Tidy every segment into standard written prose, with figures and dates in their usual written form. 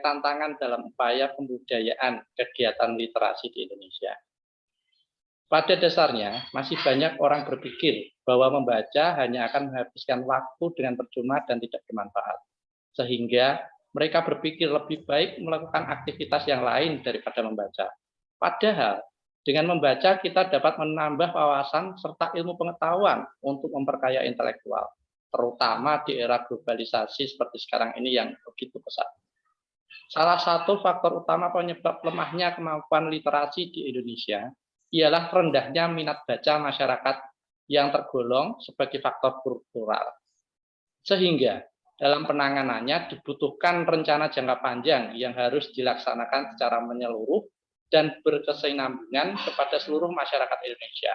Tantangan dalam upaya pembudayaan kegiatan literasi di Indonesia. Pada dasarnya, masih banyak orang berpikir bahwa membaca hanya akan menghabiskan waktu dengan percuma dan tidak bermanfaat. Sehingga mereka berpikir lebih baik melakukan aktivitas yang lain daripada membaca. Padahal, dengan membaca kita dapat menambah wawasan serta ilmu pengetahuan untuk memperkaya intelektual, terutama di era globalisasi seperti sekarang ini yang begitu pesat. Salah satu faktor utama penyebab lemahnya kemampuan literasi di Indonesia ialah rendahnya minat baca masyarakat yang tergolong sebagai faktor kultural. Sehingga dalam penanganannya dibutuhkan rencana jangka panjang yang harus dilaksanakan secara menyeluruh dan berkesinambungan kepada seluruh masyarakat Indonesia.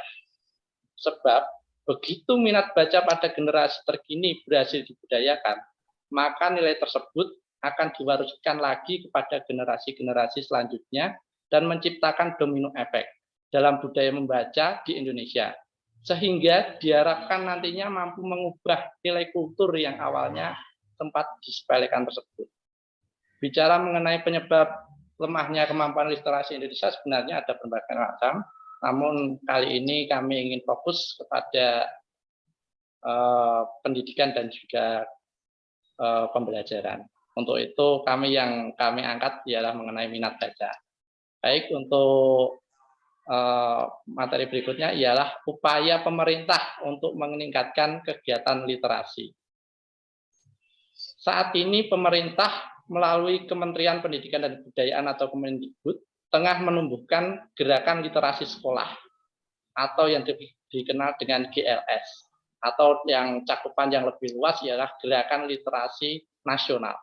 Sebab begitu minat baca pada generasi terkini berhasil dibudayakan, maka nilai tersebut akan diwariskan lagi kepada generasi-generasi selanjutnya dan menciptakan domino efek dalam budaya membaca di Indonesia. Sehingga diharapkan nantinya mampu mengubah nilai kultur yang awalnya sempat disepelekan tersebut. Bicara mengenai penyebab lemahnya kemampuan literasi Indonesia sebenarnya ada berbagai macam, namun kali ini kami ingin fokus kepada pendidikan dan juga pembelajaran. Untuk itu yang kami angkat ialah mengenai minat baca. Baik, untuk materi berikutnya ialah upaya pemerintah untuk meningkatkan kegiatan literasi. Saat ini pemerintah melalui Kementerian Pendidikan dan Kebudayaan atau Kemendikbud tengah menumbuhkan gerakan literasi sekolah atau yang dikenal dengan GLS, atau yang cakupan yang lebih luas ialah gerakan literasi nasional.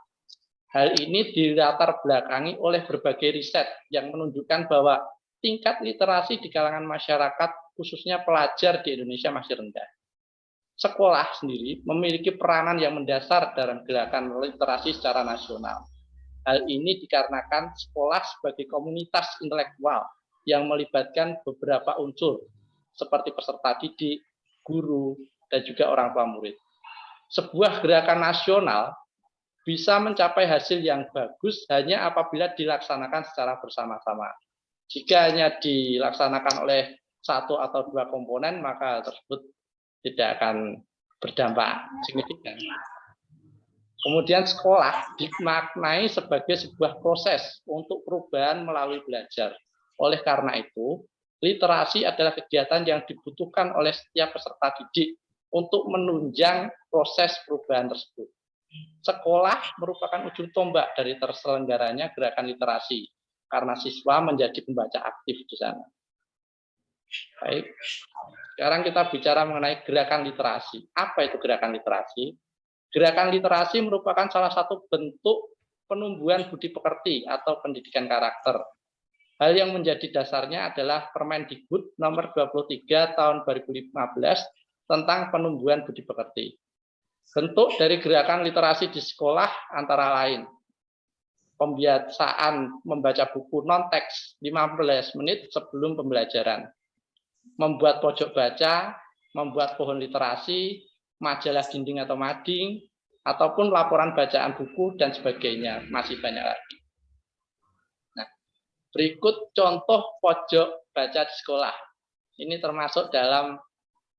Hal ini dilatar belakangi oleh berbagai riset yang menunjukkan bahwa tingkat literasi di kalangan masyarakat, khususnya pelajar di Indonesia, masih rendah. Sekolah sendiri memiliki peranan yang mendasar dalam gerakan literasi secara nasional. Hal ini dikarenakan sekolah sebagai komunitas intelektual yang melibatkan beberapa unsur, seperti peserta didik, guru, dan juga orang tua murid. Sebuah gerakan nasional bisa mencapai hasil yang bagus hanya apabila dilaksanakan secara bersama-sama. Jika hanya dilaksanakan oleh satu atau dua komponen, maka tersebut tidak akan berdampak signifikan. Kemudian sekolah dimaknai sebagai sebuah proses untuk perubahan melalui belajar. Oleh karena itu, literasi adalah kegiatan yang dibutuhkan oleh setiap peserta didik untuk menunjang proses perubahan tersebut. Sekolah merupakan ujung tombak dari terselenggaranya gerakan literasi, karena siswa menjadi pembaca aktif di sana. Baik, sekarang kita bicara mengenai gerakan literasi. Apa itu gerakan literasi? Gerakan literasi merupakan salah satu bentuk penumbuhan budi pekerti atau pendidikan karakter. Hal yang menjadi dasarnya adalah Permendikbud nomor 23 tahun 2015 tentang penumbuhan budi pekerti. Bentuk dari gerakan literasi di sekolah antara lain pembiasaan membaca buku non-teks 15 menit sebelum pembelajaran, membuat pojok baca, membuat pohon literasi, majalah dinding atau mading, ataupun laporan bacaan buku, dan sebagainya. Masih banyak lagi. Nah, berikut contoh pojok baca di sekolah. Ini termasuk dalam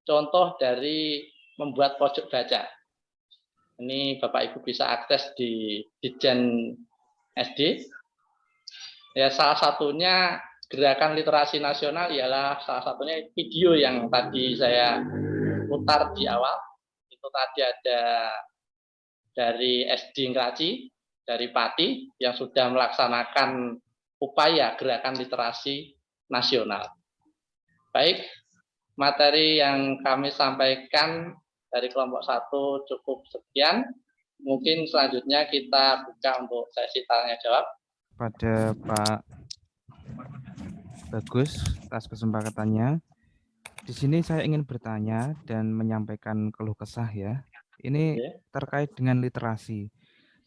contoh dari membuat pojok baca. Ini Bapak Ibu bisa akses di Ditjen SD. Ya, salah satunya gerakan literasi nasional ialah salah satunya video yang tadi saya putar di awal. itu tadi ada dari SD Ngraci, dari Pati yang sudah melaksanakan upaya gerakan literasi nasional. Baik, materi yang kami sampaikan dari kelompok 1 cukup sekian. Mungkin selanjutnya kita buka untuk sesi tanya jawab. Pada Pak Bagus atas kesempatannya. Di sini saya ingin bertanya dan menyampaikan keluh kesah ya. Ini terkait dengan literasi.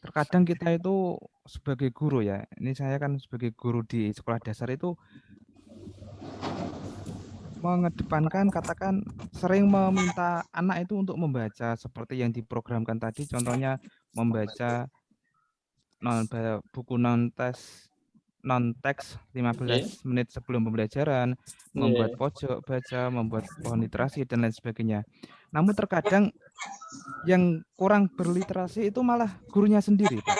Terkadang kita itu sebagai guru ya, ini saya kan sebagai guru di sekolah dasar itu mengedepankan katakan sering meminta anak itu untuk membaca seperti yang diprogramkan tadi, contohnya membaca buku non-teks 15 menit sebelum pembelajaran, membuat pojok baca, membuat pohon literasi dan lain sebagainya. Namun terkadang yang kurang berliterasi itu malah gurunya sendiri, Pak.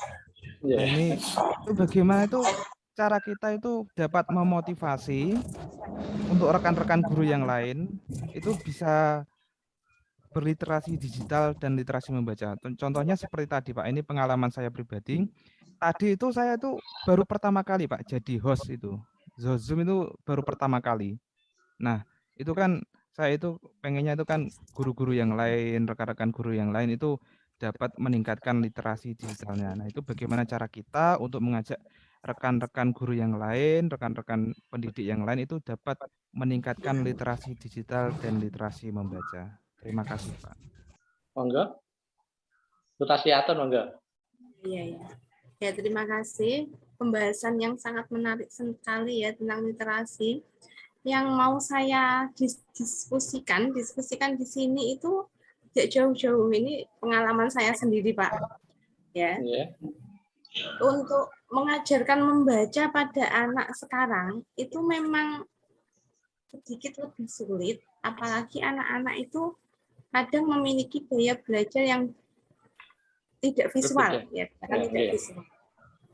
Nah ini itu bagaimana itu cara kita itu dapat memotivasi untuk rekan-rekan guru yang lain itu bisa berliterasi digital dan literasi membaca. Contohnya seperti tadi Pak, ini pengalaman saya pribadi. Tadi itu saya tuh baru pertama kali Pak jadi host itu. Zoom itu baru pertama kali. Nah, itu kan saya itu pengennya itu kan guru-guru yang lain, rekan-rekan guru yang lain itu dapat meningkatkan literasi digitalnya. Nah, itu bagaimana cara kita untuk mengajak rekan-rekan guru yang lain, rekan-rekan pendidik yang lain itu dapat meningkatkan literasi digital dan literasi membaca. Terima kasih, Pak. Monggo. Lutasiatur, monggo. Iya. Ya, terima kasih. Pembahasan yang sangat menarik sekali ya tentang literasi. Yang mau saya diskusikan di sini itu tidak jauh-jauh, ini pengalaman saya sendiri, Pak. Ya. Untuk mengajarkan membaca pada anak sekarang itu memang sedikit lebih sulit, apalagi anak-anak itu kadang memiliki gaya belajar yang tidak visual, ya, tidak visual.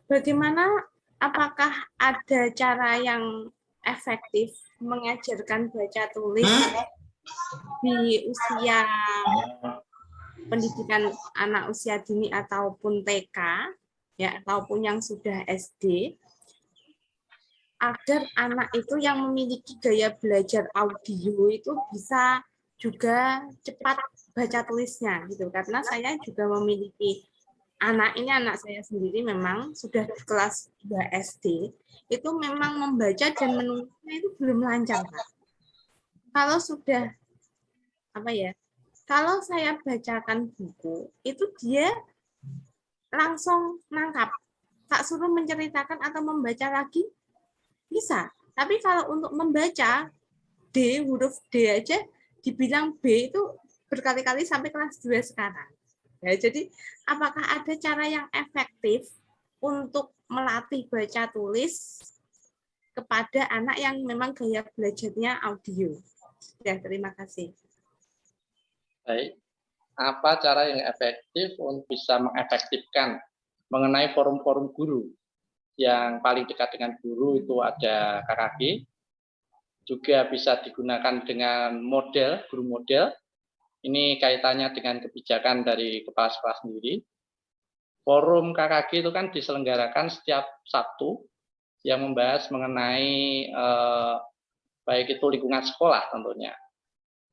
Bagaimana, apakah ada cara yang efektif mengajarkan baca tulis di usia pendidikan anak usia dini ataupun TK, ya, ataupun yang sudah SD, agar anak itu yang memiliki gaya belajar audio itu bisa juga cepat baca tulisnya, gitu. Karena saya juga memiliki anak saya sendiri memang sudah di kelas 2 SD, itu memang membaca dan menulisnya itu belum lancar, Pak. Kalau sudah, kalau saya bacakan buku, itu dia langsung nangkap. Tak suruh menceritakan atau membaca lagi, bisa. Tapi kalau untuk membaca, huruf D aja, dibilang B itu berkali-kali sampai kelas 2 sekarang. Ya, jadi apakah ada cara yang efektif untuk melatih baca tulis kepada anak yang memang gaya belajarnya audio? Ya, terima kasih. Baik, apa cara yang efektif untuk bisa mengefektifkan mengenai forum-forum guru? Yang paling dekat dengan guru itu ada KKG, juga bisa digunakan dengan model, guru model. Ini kaitannya dengan kebijakan dari kepala sekolah sendiri. Forum KKG itu kan diselenggarakan setiap Sabtu yang membahas mengenai baik itu lingkungan sekolah tentunya.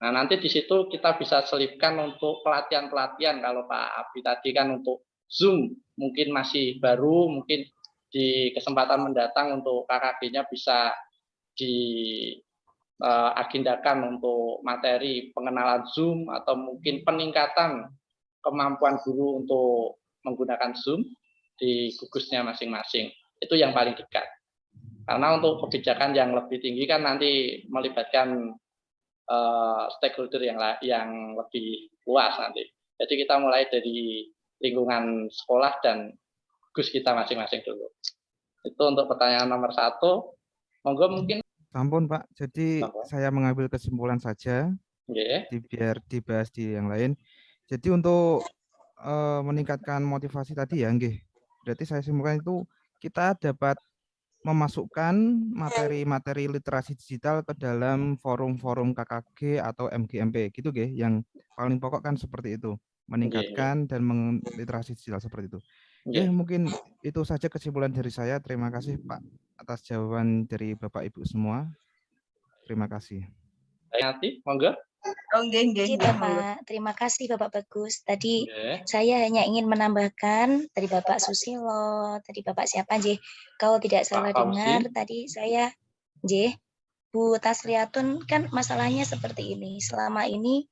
Nah, nanti di situ kita bisa selipkan untuk pelatihan-pelatihan. Kalau Pak Abi tadi kan untuk Zoom mungkin masih baru, mungkin di kesempatan mendatang untuk KKG-nya bisa diagendakan untuk materi pengenalan Zoom atau mungkin peningkatan kemampuan guru untuk menggunakan Zoom di gugusnya masing-masing. Itu yang paling dekat. Karena untuk kebijakan yang lebih tinggi kan nanti melibatkan stakeholder yang lebih luas nanti. Jadi kita mulai dari lingkungan sekolah dan gus kita masing-masing dulu. Itu untuk pertanyaan nomor 1. Monggo mungkin. Ampun Pak, jadi saya mengambil kesimpulan saja, biar dibahas di yang lain. Jadi untuk meningkatkan motivasi tadi ya, berarti saya simpulkan itu kita dapat memasukkan materi-materi literasi digital ke dalam forum-forum KKG atau MGMP gitu nggih. Yang paling pokok kan seperti itu, meningkatkan dan literasi digital seperti itu. Nggih. Mungkin itu saja kesimpulan dari saya. Terima kasih Pak atas jawaban dari Bapak Ibu semua. Terima kasih. Nanti, monggo. Bapak. Terima kasih Bapak Bagus. Tadi Nggih. saya hanya ingin menambahkan dari Bapak Susilo, tadi Bapak siapa J? Kalau tidak salah dengar tadi saya J, Bu Tasliatun, kan masalahnya seperti ini. Selama ini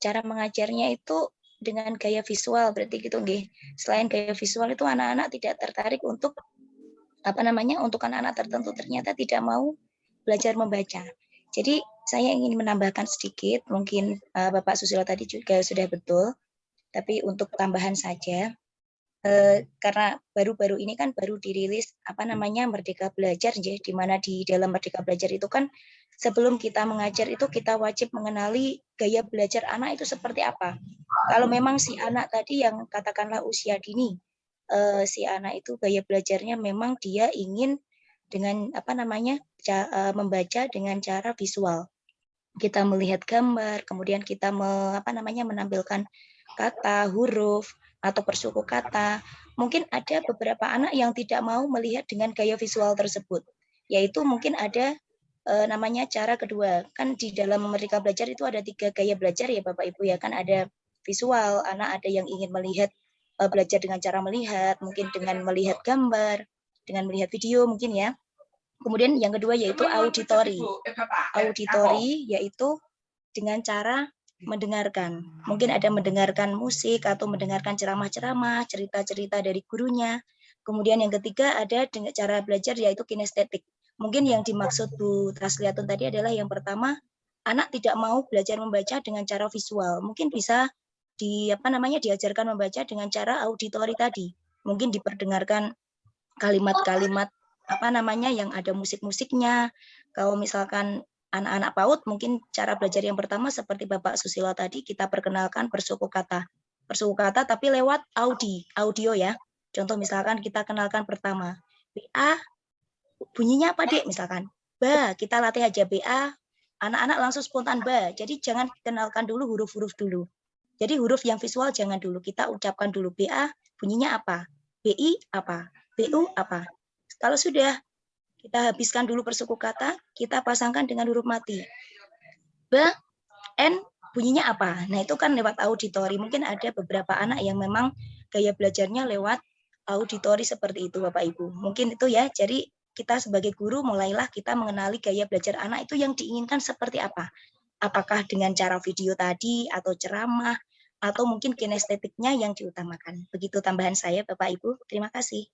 cara mengajarnya itu dengan gaya visual, berarti gitu nggih. Selain gaya visual itu anak-anak tidak tertarik untuk untuk anak-anak tertentu ternyata tidak mau belajar membaca. Jadi saya ingin menambahkan sedikit, mungkin Bapak Susilo tadi juga sudah betul, tapi untuk tambahan saja, karena baru-baru ini kan baru dirilis Merdeka Belajar, di mana di dalam Merdeka Belajar itu kan sebelum kita mengajar itu kita wajib mengenali gaya belajar anak itu seperti apa. Kalau memang si anak tadi yang katakanlah usia dini, si anak itu gaya belajarnya memang dia ingin dengan membaca dengan cara visual. Kita melihat gambar, kemudian kita menampilkan kata, huruf, atau persuku kata. Mungkin ada beberapa anak yang tidak mau melihat dengan gaya visual tersebut, yaitu mungkin ada cara kedua. Kan di dalam Merdeka Belajar itu ada 3 gaya belajar ya Bapak Ibu ya, kan ada visual, anak ada yang ingin melihat belajar dengan cara melihat, mungkin dengan melihat gambar, dengan melihat video mungkin ya. Kemudian yang kedua yaitu auditori. Auditori yaitu dengan cara mendengarkan. Mungkin ada mendengarkan musik atau mendengarkan ceramah-ceramah, cerita-cerita dari gurunya. Kemudian yang ketiga ada dengan cara belajar yaitu kinestetik. Mungkin yang dimaksud Bu Tasliatun tadi adalah yang pertama, anak tidak mau belajar membaca dengan cara visual. Mungkin bisa diajarkan membaca dengan cara auditori tadi. Mungkin diperdengarkan kalimat-kalimat yang ada musik-musiknya. Kalau misalkan anak-anak PAUD, mungkin cara belajar yang pertama seperti Bapak Susilo tadi, kita perkenalkan persuku kata. Persuku kata tapi lewat audio ya. Contoh misalkan kita kenalkan pertama, BA, bunyinya apa Dek? Misalkan, Ba, kita latih aja BA, anak-anak langsung spontan Ba. Jadi jangan kenalkan dulu huruf-huruf dulu. Jadi huruf yang visual jangan dulu, kita ucapkan dulu BA, bunyinya apa? BI apa? BU apa? Kalau sudah kita habiskan dulu persuku kata, kita pasangkan dengan huruf mati. Ba, N, bunyinya apa? Nah, itu kan lewat auditori. Mungkin ada beberapa anak yang memang gaya belajarnya lewat auditori seperti itu, Bapak Ibu. Mungkin itu ya. Jadi kita sebagai guru mulailah kita mengenali gaya belajar anak itu yang diinginkan seperti apa. Apakah dengan cara video tadi, atau ceramah, atau mungkin kinestetiknya yang diutamakan. Begitu tambahan saya, Bapak Ibu. Terima kasih.